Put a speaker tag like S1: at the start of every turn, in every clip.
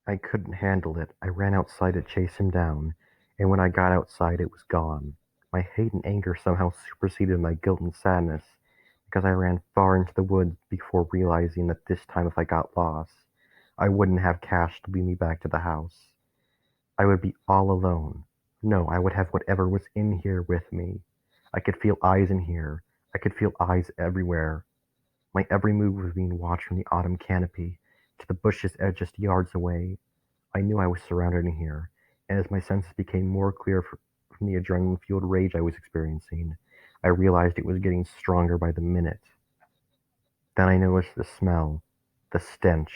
S1: I couldn't handle it. I ran outside to chase him down, and when I got outside, it was gone. My hate and anger somehow superseded my guilt and sadness, because I ran far into the woods before realizing that this time if I got lost, I wouldn't have cash to lead me back to the house. I would be all alone. No, I would have whatever was in here with me. I could feel eyes in here. I could feel eyes everywhere. My every move was being watched from the autumn canopy to the bush's edge just yards away. I knew I was surrounded in here, and as my senses became more clear from the adrenaline-fueled rage I was experiencing, I realized it was getting stronger by the minute. Then I noticed the smell, the stench.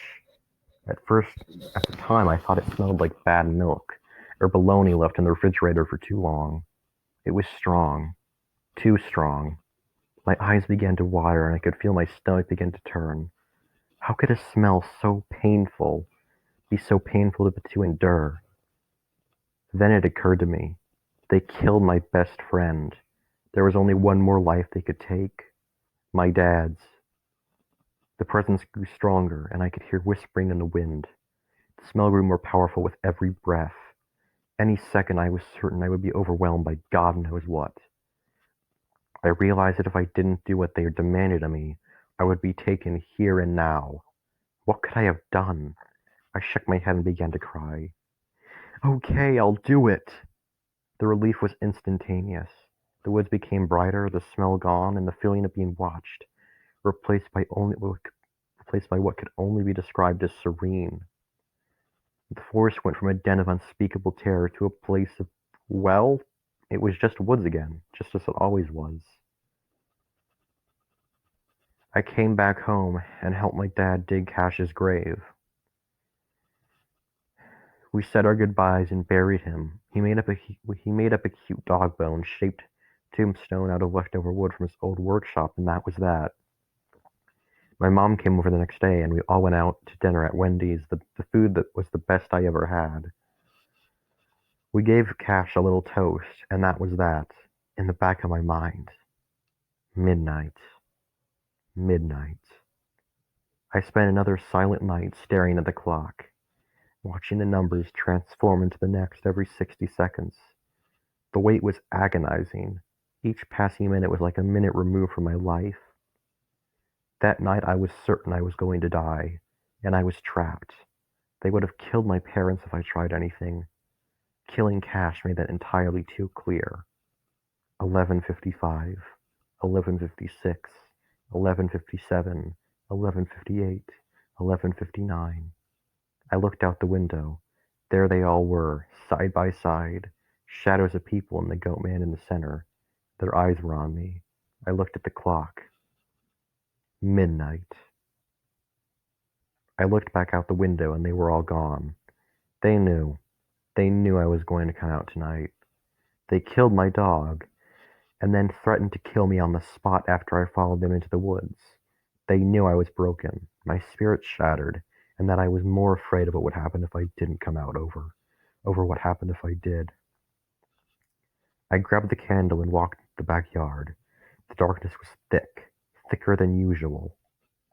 S1: At first, at the time, I thought it smelled like bad milk, or bologna left in the refrigerator for too long. It was strong, too strong. My eyes began to water, and I could feel my stomach begin to turn. How could a smell so painful be so painful to endure? Then it occurred to me. They killed my best friend. There was only one more life they could take. My dad's. The presence grew stronger, and I could hear whispering in the wind. The smell grew more powerful with every breath. Any second I was certain I would be overwhelmed by God knows what. I realized that if I didn't do what they demanded of me, I would be taken here and now. What could I have done? I shook my head and began to cry. Okay, I'll do it. The relief was instantaneous. The woods became brighter, the smell gone, and the feeling of being watched, replaced by what could only be described as serene. The forest went from a den of unspeakable terror to a place of, well, it was just woods again, just as it always was. I came back home and helped my dad dig Cash's grave. We said our goodbyes and buried him. He made up a cute dog bone shaped tombstone out of leftover wood from his old workshop, and that was that. My mom came over the next day, and we all went out to dinner at Wendy's, the food that was the best I ever had. We gave Cash a little toast, and that was that. In the back of my mind. Midnight. Midnight. I spent another silent night staring at the clock, watching the numbers transform into the next every 60 seconds. The wait was agonizing. Each passing minute was like a minute removed from my life. That night I was certain I was going to die, and I was trapped. They would have killed my parents if I tried anything. Killing Cash made that entirely too clear. 11:55, 11:56, 11:57, 11:58, 11:59. I looked out the window. There they all were, side by side, shadows of people and the goat man in the center. Their eyes were on me. I looked at the clock. Midnight. I looked back out the window and they were all gone. They knew. They knew I was going to come out tonight. They killed my dog, and then threatened to kill me on the spot after I followed them into the woods. They knew I was broken, my spirit shattered, and that I was more afraid of what would happen if I didn't come out over what happened if I did. I grabbed the candle and walked into the backyard. The darkness was thick, thicker than usual.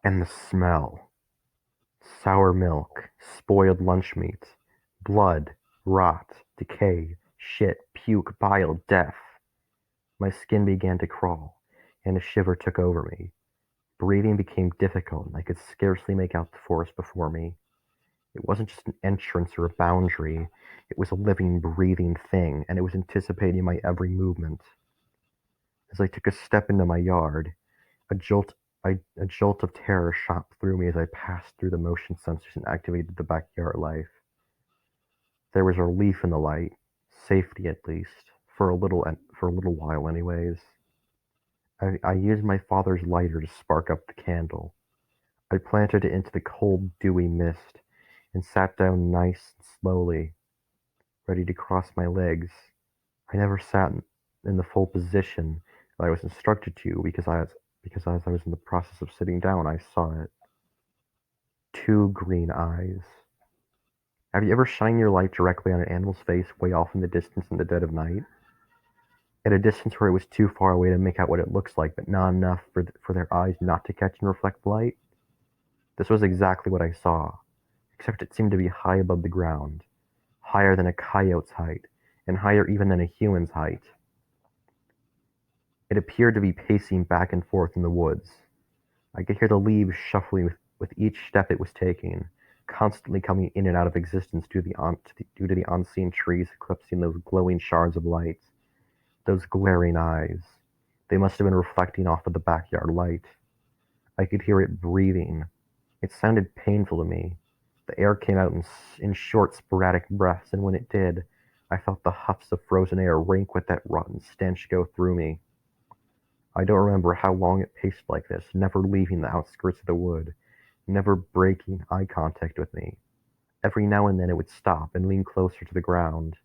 S1: And the smell. Sour milk, spoiled lunch meat, blood, rot, decay, shit, puke, bile, death. My skin began to crawl, and a shiver took over me. Breathing became difficult, and I could scarcely make out the forest before me. It wasn't just an entrance or a boundary. It was a living, breathing thing, and it was anticipating my every movement. As I took a step into my yard, a jolt, a jolt of terror shot through me as I passed through the motion sensors and activated the backyard life. There was relief in the light, safety at least, for a little while anyways. I used my father's lighter to spark up the candle. I planted it into the cold, dewy mist, and sat down nice and slowly, ready to cross my legs. I never sat in the full position that I was instructed to because as I was in the process of sitting down, I saw it. Two green eyes. Have you ever shined your light directly on an animal's face way off in the distance in the dead of night? At a distance where it was too far away to make out what it looks like, but not enough for their eyes not to catch and reflect light? This was exactly what I saw, except it seemed to be high above the ground, higher than a coyote's height, and higher even than a human's height. It appeared to be pacing back and forth in the woods. I could hear the leaves shuffling with each step it was taking, constantly coming in and out of existence due to the unseen trees eclipsing those glowing shards of light, those glaring eyes. They must have been reflecting off of the backyard light. I could hear it breathing. It sounded painful to me. The air came out in short, sporadic breaths, and when it did, I felt the huffs of frozen air rank with that rotten stench go through me. I don't remember how long it paced like this, never leaving the outskirts of the wood, never breaking eye contact with me. Every now and then it would stop and lean closer to the ground.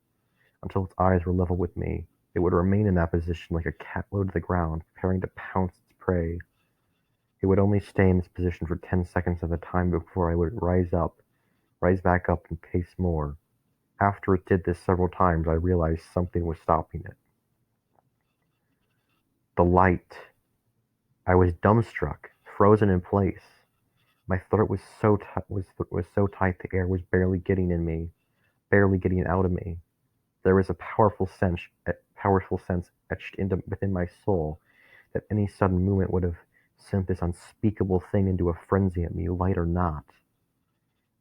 S1: Until its eyes were level with me, it would remain in that position like a cat low to the ground, preparing to pounce its prey. It would only stay in this position for 10 seconds at a time before I would rise back up and pace more. After it did this several times, I realized something was stopping it. The light. I was dumbstruck, frozen in place. My throat was so tight the air was barely getting in me, barely getting out of me. There was a powerful sense etched into within my soul that any sudden movement would have sent this unspeakable thing into a frenzy at me, light or not.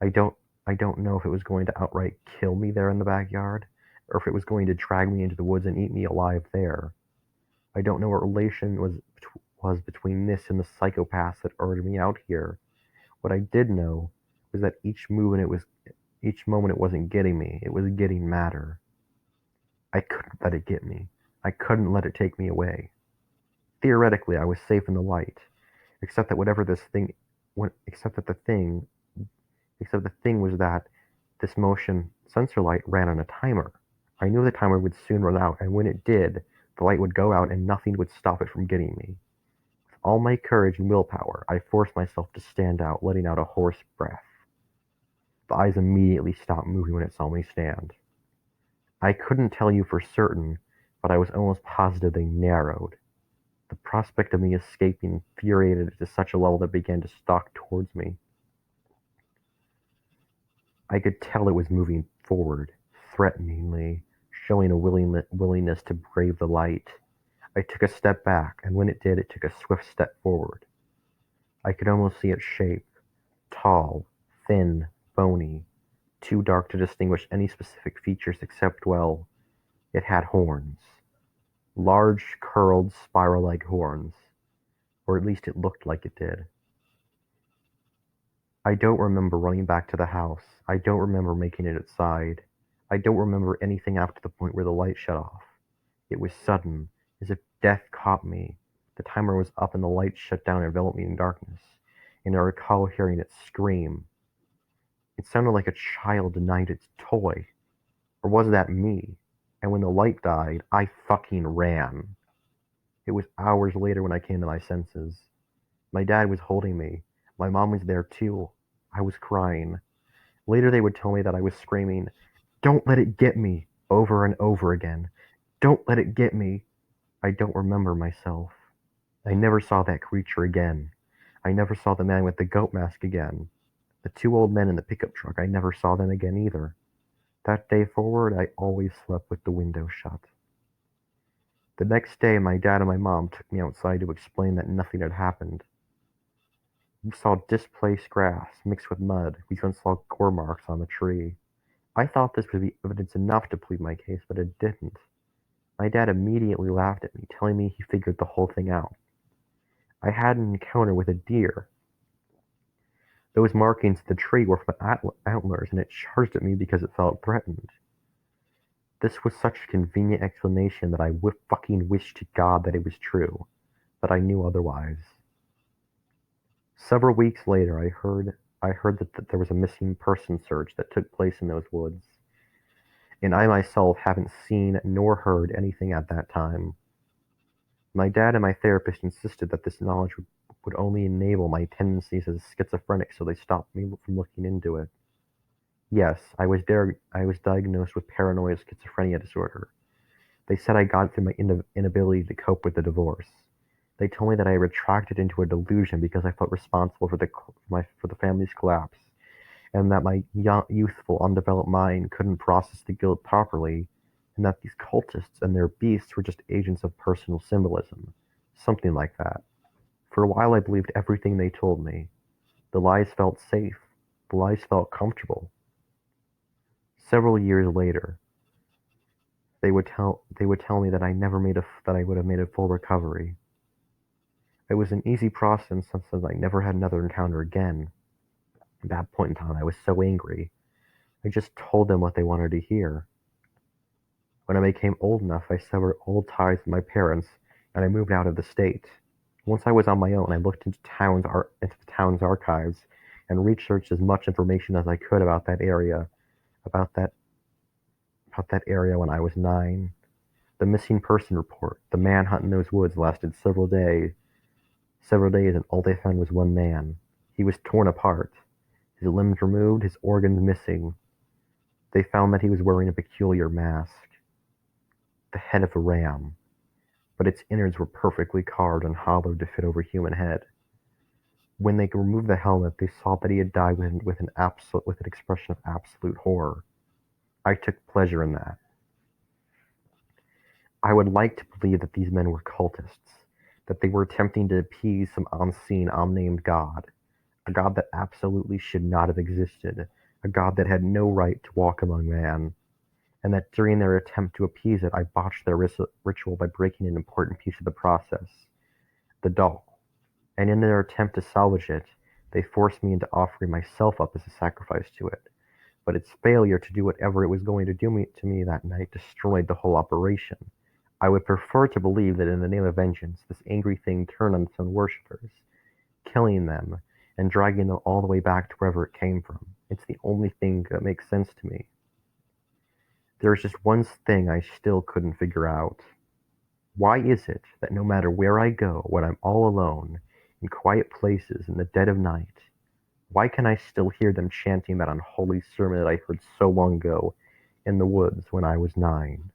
S1: I don't I don't know if it was going to outright kill me there in the backyard, or if it was going to drag me into the woods and eat me alive there. I don't know what relation was between this and the psychopaths that urged me out here. What I did know was that each moment it wasn't getting me, it was getting madder. I couldn't let it get me. I couldn't let it take me away. Theoretically, I was safe in the light, except that whatever this thing, except that the thing, except the thing was that this motion sensor light ran on a timer. I knew the timer would soon run out, and when it did, the light would go out and nothing would stop it from getting me. With all my courage and willpower, I forced myself to stand out, letting out a hoarse breath. The eyes immediately stopped moving when it saw me stand. I couldn't tell you for certain, but I was almost positive they narrowed. The prospect of me escaping infuriated it to such a level that it began to stalk towards me. I could tell it was moving forward, threateningly, showing a willingness to brave the light. I took a step back, and when it did, it took a swift step forward. I could almost see its shape, tall, thin, bony, too dark to distinguish any specific features except, well, it had horns. Large, curled, spiral-like horns. Or at least it looked like it did. I don't remember running back to the house. I don't remember making it outside. I don't remember anything after the point where the light shut off. It was sudden, as if death caught me. The timer was up and the light shut down and enveloped me in darkness, and I recall hearing it scream. It sounded like a child denied its toy. Or was that me? And when the light died, I fucking ran. It was hours later when I came to my senses. My dad was holding me. My mom was there too. I was crying. Later they would tell me that I was screaming, "Don't let it get me," over and over again. "Don't let it get me." I don't remember myself. I never saw that creature again. I never saw the man with the goat mask again. The two old men in the pickup truck, I never saw them again either. That day forward, I always slept with the window shut. The next day, my dad and my mom took me outside to explain that nothing had happened. We saw displaced grass mixed with mud. We even saw gore marks on the tree. I thought this would be evidence enough to plead my case, but it didn't. My dad immediately laughed at me, telling me he figured the whole thing out. I had an encounter with a deer. Those markings of the tree were from antlers, and it charged at me because it felt threatened. This was such a convenient explanation that I fucking wished to God that it was true, but I knew otherwise. Several weeks later, I heard that there was a missing person search that took place in those woods, and I myself haven't seen nor heard anything at that time. My dad and my therapist insisted that this knowledge would only enable my tendencies as a schizophrenic, so they stopped me from looking into it. Yes, I was diagnosed with paranoid schizophrenia disorder. They said I got it through my inability to cope with the divorce. They told me that I retracted into a delusion because I felt responsible for the family's collapse, and that my youthful, undeveloped mind couldn't process the guilt properly, and that these cultists and their beasts were just agents of personal symbolism. Something like that. For a while I believed everything they told me. The lies felt safe. The lies felt comfortable. Several years later, they would tell me that I would have made a full recovery. It was an easy process since I never had another encounter again. At that point in time, I was so angry. I just told them what they wanted to hear. When I became old enough, I severed all ties with my parents and I moved out of the state. Once I was on my own, I looked into the town's archives and researched as much information as I could about that about that area when I was 9. The missing person report, the manhunt in those woods lasted several days, and all they found was one man. He was torn apart, his limbs removed, his organs missing. They found that he was wearing a peculiar mask, the head of a ram, but its innards were perfectly carved and hollowed to fit over a human head. When they removed the helmet, they saw that he had died with an expression of absolute horror. I took pleasure in that. I would like to believe that these men were cultists, that they were attempting to appease some unseen, unnamed god, a god that absolutely should not have existed, a god that had no right to walk among man, and that during their attempt to appease it, I botched their ritual by breaking an important piece of the process, the doll. And in their attempt to salvage it, they forced me into offering myself up as a sacrifice to it. But its failure to do whatever it was going to to me that night destroyed the whole operation. I would prefer to believe that in the name of vengeance, this angry thing turned on its own worshippers, killing them and dragging them all the way back to wherever it came from. It's the only thing that makes sense to me. There's just one thing I still couldn't figure out. Why is it that no matter where I go, when I'm all alone, in quiet places, in the dead of night, why can I still hear them chanting that unholy sermon that I heard so long ago in the woods when I was 9?